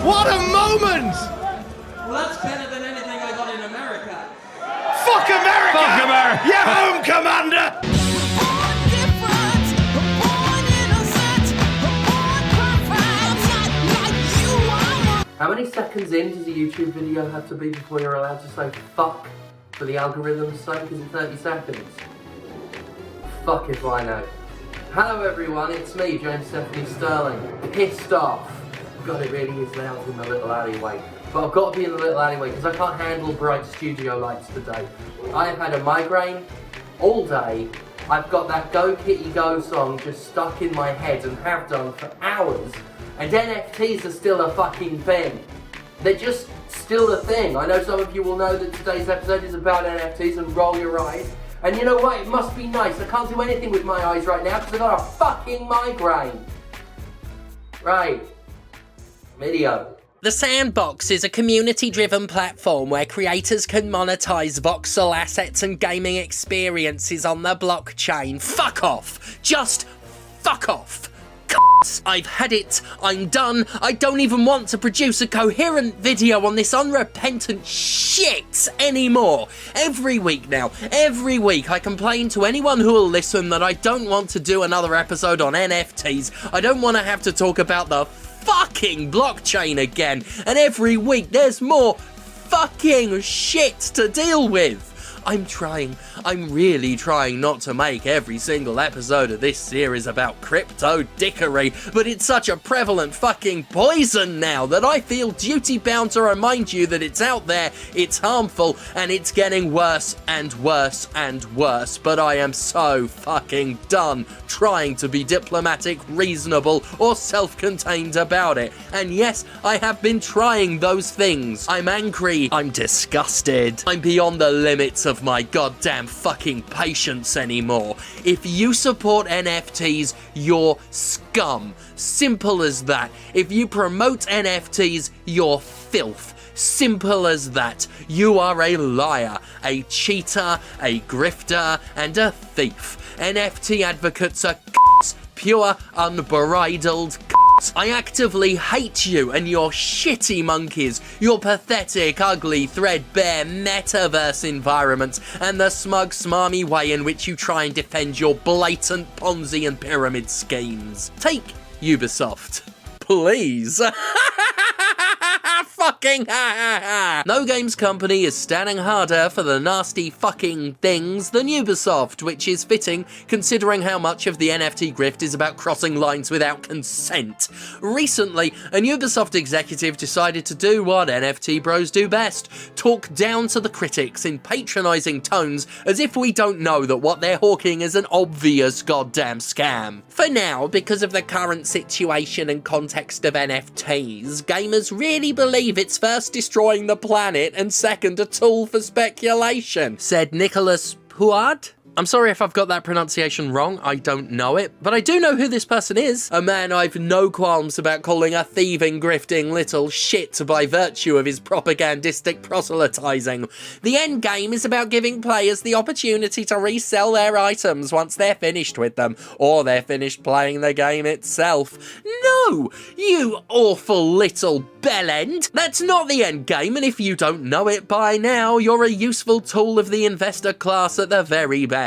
What a moment! Well, that's better than anything I got in America. Fuck America! Fuck America! You're home, Commander! How many seconds in does a YouTube video have to be before you're allowed to say fuck for the algorithm's sake? Is it 30 seconds? Fuck if I know. Hello everyone, it's me, James Stephanie Sterling. Pissed off. God, it really is loud in the little alleyway. But I've got to be in the little alleyway because I can't handle bright studio lights today. I have had a migraine all day. I've got that Go Kitty Go song just stuck in my head and have done for hours. And NFTs are still a fucking thing. They're just still a thing. I know some of you will know that today's episode is about NFTs and roll your eyes. And you know what? It must be nice. I can't do anything with my eyes right now because I've got a fucking migraine. Right. Video. The Sandbox is a community-driven platform where creators can monetize voxel assets and gaming experiences on the blockchain. Fuck off! Just fuck off! I've had it, I'm done, I don't even want to produce a coherent video on this unrepentant shit anymore. Every week now, every week I complain to anyone who will listen that I don't want to do another episode on NFTs. I don't want to have to talk about the fucking blockchain again. And every week there's more fucking shit to deal with. I'm really trying not to make every single episode of this series about crypto dickery, but it's such a prevalent fucking poison now that I feel duty bound to remind you that it's out there, it's harmful, and it's getting worse and worse and worse. But I am so fucking done trying to be diplomatic, reasonable, or self-contained about it. And yes, I have been trying those things. I'm angry, I'm disgusted, I'm beyond the limits of my goddamn fucking patience anymore. If you support NFTs, you're scum. Simple as that. If you promote NFTs, you're filth. Simple as that. You are a liar, a cheater, a grifter, and a thief. NFT advocates are pure, unbridled I actively hate you and your shitty monkeys, your pathetic, ugly, threadbare metaverse environments, and the smug, smarmy way in which you try and defend your blatant Ponzi and pyramid schemes. Take Ubisoft, please. Fucking No games company is standing harder for the nasty fucking things than Ubisoft, which is fitting considering how much of the NFT grift is about crossing lines without consent. Recently, a Ubisoft executive decided to do what NFT bros do best: talk down to the critics in patronising tones as if we don't know that what they're hawking is an obvious goddamn scam. For now, because of the current situation and context of NFTs, gamers really believe it's first destroying the planet and second a tool for speculation, said Nicholas Puad. I'm sorry if I've got that pronunciation wrong, I don't know it, but I do know who this person is. A man I've no qualms about calling a thieving, grifting little shit by virtue of his propagandistic proselytizing. The end game is about giving players the opportunity to resell their items once they're finished with them, or they're finished playing the game itself. No, you awful little bellend. That's not the end game, and if you don't know it by now, you're a useful tool of the investor class at the very best.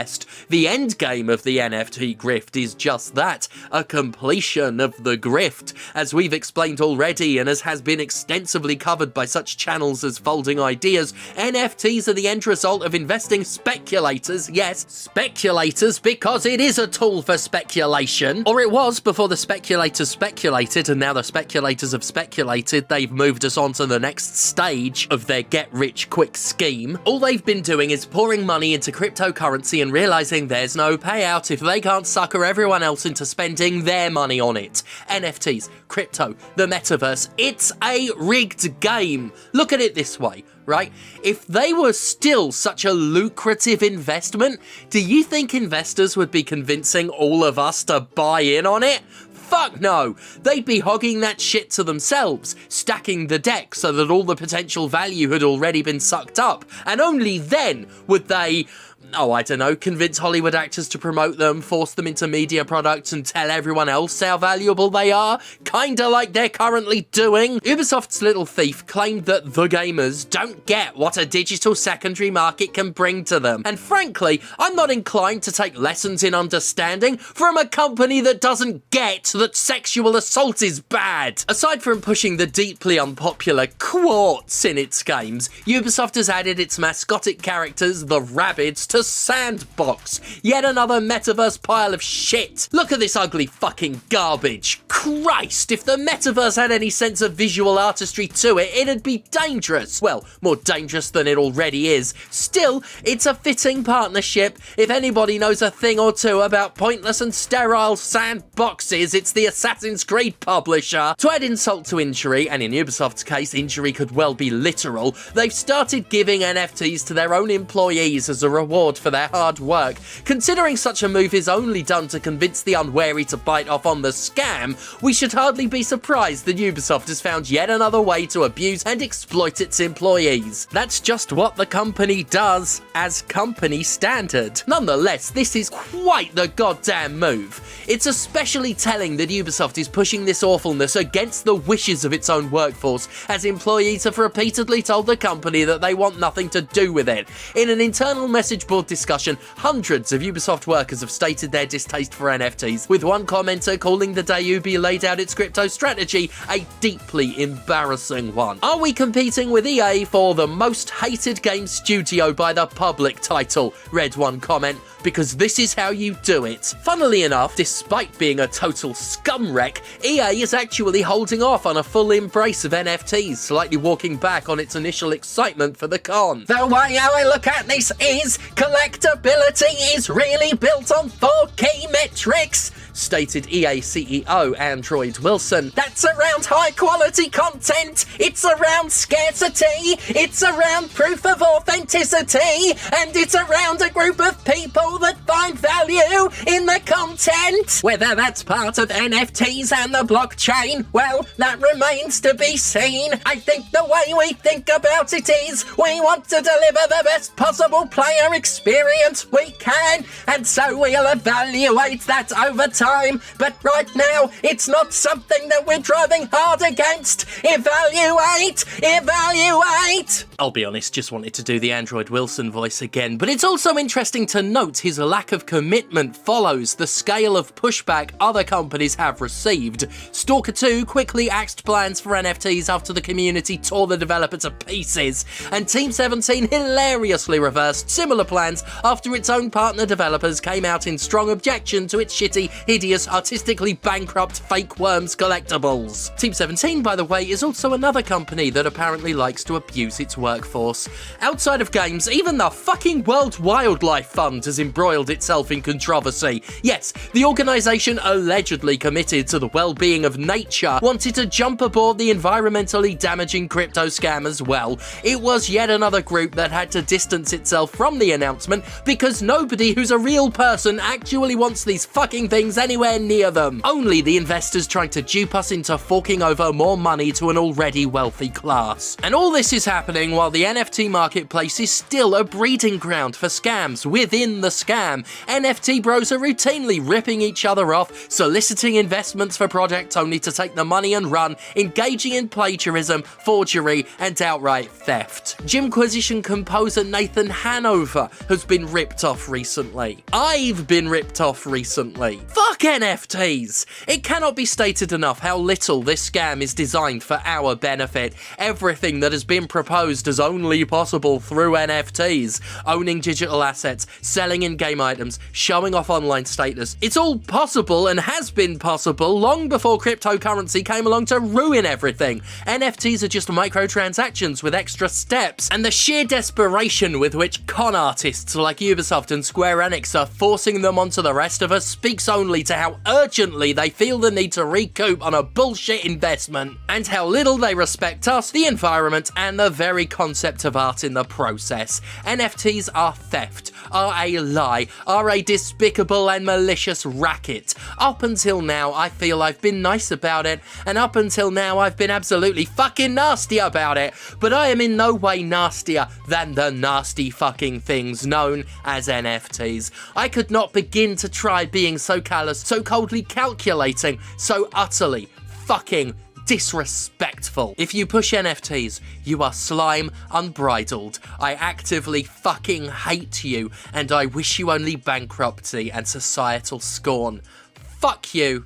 The end game of the NFT grift is just that, a completion of the grift. As we've explained already, and as has been extensively covered by such channels as Folding Ideas, NFTs are the end result of investing speculators, yes, speculators, because it is a tool for speculation. Or it was before the speculators speculated, and now the speculators have speculated, they've moved us on to the next stage of their get-rich-quick scheme. All they've been doing is pouring money into cryptocurrency and realizing there's no payout if they can't sucker everyone else into spending their money on it. NFTs, crypto, the metaverse, it's a rigged game. Look at it this way, right? If they were still such a lucrative investment, do you think investors would be convincing all of us to buy in on it? Fuck no! They'd be hogging that shit to themselves, stacking the deck so that all the potential value had already been sucked up, and only then would they, oh, I don't know, convince Hollywood actors to promote them, force them into media products, and tell everyone else how valuable they are, kinda like they're currently doing. Ubisoft's little thief claimed that the gamers don't get what a digital secondary market can bring to them. And frankly, I'm not inclined to take lessons in understanding from a company that doesn't get that sexual assault is bad. Aside from pushing the deeply unpopular quartz in its games, Ubisoft has added its mascotic characters, the Rabbids, to Sandbox. Yet another metaverse pile of shit. Look at this ugly fucking garbage. Christ, if the metaverse had any sense of visual artistry to it, it'd be dangerous. Well, more dangerous than it already is. Still, it's a fitting partnership. If anybody knows a thing or two about pointless and sterile sandboxes, it's the Assassin's Creed publisher. To add insult to injury, and in Ubisoft's case, injury could well be literal, they've started giving NFTs to their own employees as a reward for their hard work. Considering such a move is only done to convince the unwary to bite off on the scam, we should hardly be surprised that Ubisoft has found yet another way to abuse and exploit its employees. That's just what the company does, as company standard. Nonetheless, this is quite the goddamn move. It's especially telling that Ubisoft is pushing this awfulness against the wishes of its own workforce, as employees have repeatedly told the company that they want nothing to do with it. In an internal message board discussion, hundreds of Ubisoft workers have stated their distaste for NFTs, with one commenter calling the day Ubi laid out its crypto strategy a deeply embarrassing one. Are we competing with EA for the most hated game studio by the public title? Read one comment. Because this is how you do it. Funnily enough, despite being a total scum wreck, EA is actually holding off on a full embrace of NFTs, slightly walking back on its initial excitement for the con. The way I look at this is, collectability is really built on 4 key metrics, stated EA CEO Android Wilson. That's around high quality content, it's around scarcity, it's around proof of authenticity, and it's around a group of people that find value in the content. Whether that's part of NFTs and the blockchain, well, that remains to be seen. I think the way we think about it is, we want to deliver the best possible player experience we can, and so we'll evaluate that over time, but right now, it's not something that we're driving hard against. Evaluate! Evaluate! I'll be honest, just wanted to do the Android Wilson voice again, but it's also interesting to note his lack of commitment follows the scale of pushback other companies have received. Stalker 2 quickly axed plans for NFTs after the community tore the developer to pieces, and Team 17 hilariously reversed similar plans after its own partner developers came out in strong objection to its shitty, hideous, artistically bankrupt fake worms collectibles. Team 17, by the way, is also another company that apparently likes to abuse its workforce. Outside of games, even the fucking World Wildlife Fund has embroiled itself in controversy. Yes, the organisation allegedly committed to the well-being of nature wanted to jump aboard the environmentally damaging crypto scam as well. It was yet another group that had to distance itself from the announcement because nobody who's a real person actually wants these fucking things anywhere near them. Only the investors trying to dupe us into forking over more money to an already wealthy class. And all this is happening while the NFT marketplace is still a breeding ground for scams within the scam. NFT bros are routinely ripping each other off, soliciting investments for projects only to take the money and run, engaging in plagiarism, forgery, and outright theft. Jimquisition composer Nathan Hanover has been ripped off recently. I've been ripped off recently. Fuck NFTs! It cannot be stated enough how little this scam is designed for our benefit. Everything that has been proposed is only possible through NFTs. Owning digital assets, selling in-game items, showing off online status. It's all possible and has been possible long before cryptocurrency came along to ruin everything. NFTs are just microtransactions with extra steps, and the sheer desperation with which con artists like Ubisoft and Square Enix are forcing them onto the rest of us speaks only to how urgently they feel the need to recoup on a bullshit investment, and how little they respect us, the environment, and the very concept of art in the process. NFTs are theft, are a lie, are a despicable and malicious racket. Up until now, I feel I've been nice about it, and up until now, I've been absolutely fucking nasty about it, but I am in no way nastier than the nasty fucking thing things known as NFTs. I could not begin to try being so callous, so coldly calculating, so utterly fucking disrespectful. If you push NFTs, you are slime unbridled. I actively fucking hate you, and I wish you only bankruptcy and societal scorn. Fuck you.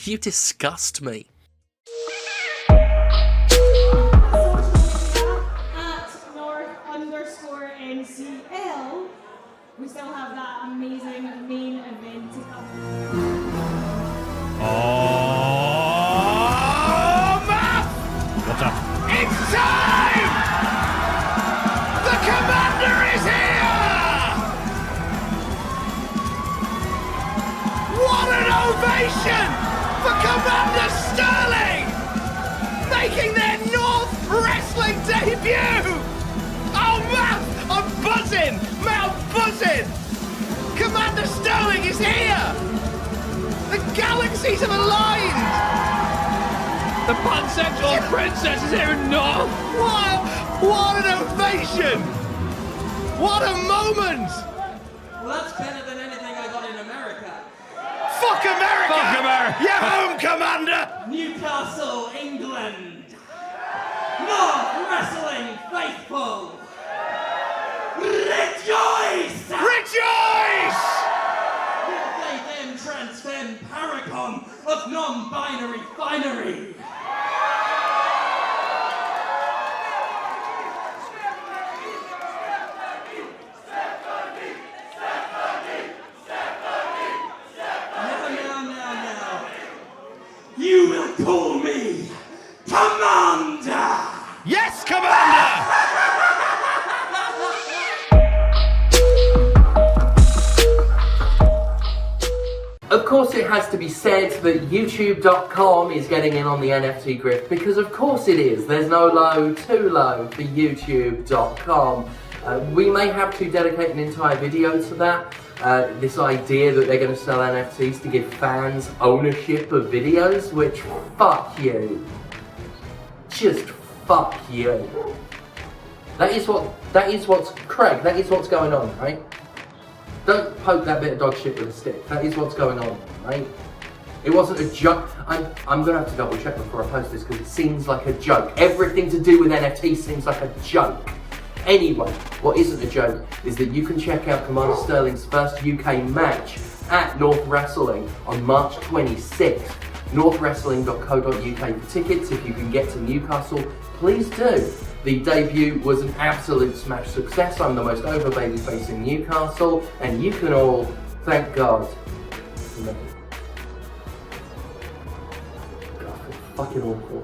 You disgust me. @North_NCL, we still have that amazing main event to come. Oh, Matt! What's up? It's time! The commander is here! What an ovation for Commander Sterling! Making their North Wrestling debut! Oh, Matt, I'm buzzing! Matt, I'm buzzing! Commander Sterling is here! The galaxies have aligned! The pansexual princess is here in North! What an ovation! What a moment! Well, that's better than anything I got in America. Fuck America! Fuck America! You're home, Commander! Newcastle, England. North Wrestling faithful. Rejoice! Rejoice! They then transcend paragon of non-binary finery. Now. You will call me Commander! Yes, Commander! Of course it has to be said that YouTube.com is getting in on the NFT grift, because of course it is. There's no low too low for YouTube.com. We may have to dedicate an entire video to that. This idea that they're going to sell NFTs to give fans ownership of videos, which, fuck you. Just fuck you. That is what's going on, right? Don't poke that bit of dog shit with a stick. That is what's going on, right? It wasn't a joke. I'm gonna have to double check before I post this because it seems like a joke. Everything to do with NFT seems like a joke. Anyway, what isn't a joke is that you can check out Commander Sterling's first UK match at North Wrestling on March 26th. northwrestling.co.uk for tickets. If you can get to Newcastle, please do. The debut was an absolute smash success. I'm the most over babyface in Newcastle, and you can all thank God for me. God, fucking awful.